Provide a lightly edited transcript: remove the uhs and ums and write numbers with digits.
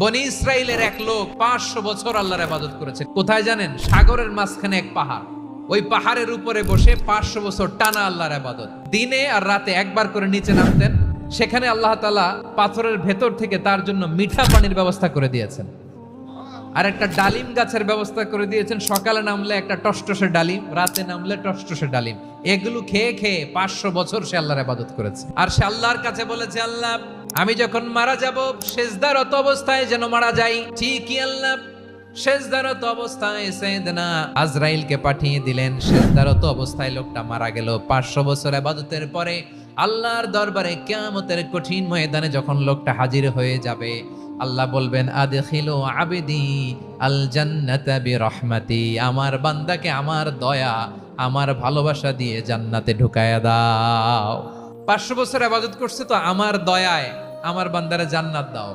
বনি ইসরাইলের এক লোক 500 বছর আল্লাহর ইবাদত করেছে। কোথায় জানেন? সাগরের মাঝখানে এক পাহাড়, ওই পাহাড়ের উপরে বসে 500 বছর টানা আল্লাহর ইবাদত। দিনে আর রাতে একবার করে নিচে নামতেন। সেখানে আল্লাহ তাআলা পাথরের ভেতর থেকে তার জন্য মিঠা পানির ব্যবস্থা করে দিয়েছেন, আর একটা ডালিম গাছের ব্যবস্থা করে দিয়েছেন। সকালে নামলে একটা টসটসে ডালিম, রাতে নামলে টসটসে ডালিম। এগুলো খেয়ে খেয়ে 500 বছর সে আল্লাহর ইবাদত করেছে। আর সে আল্লাহর কাছে বলেছে, আল্লাহ আমি যখন মারা যাব সেজদারত অবস্থায় যেন মারা যাই। ঠিকই আল্লাহ সেজদারত অবস্থায় সাইয়েদনা আজরাইলকে পাঠিয়ে দিলেন। সেজদারত অবস্থায় লোকটা মারা গেল। 500 বছর ইবাদতের পরে আল্লাহর দরবারে কিয়ামতের কঠিন ময়দানে যখন লোকটা হাজির হয়ে যাবে, আল্লাহ বলবেন, আদখিলু আবদি আল জান্নাতা বিরহমাতি, আমার বান্দাকে আমার দয়া, আমার ভালোবাসা দিয়ে জান্নাতে ঢুকায়া দাও। 500 বছর ইবাদত করছে তো আমার দয়ায় আমার বান্দারে জান্নাত দাও।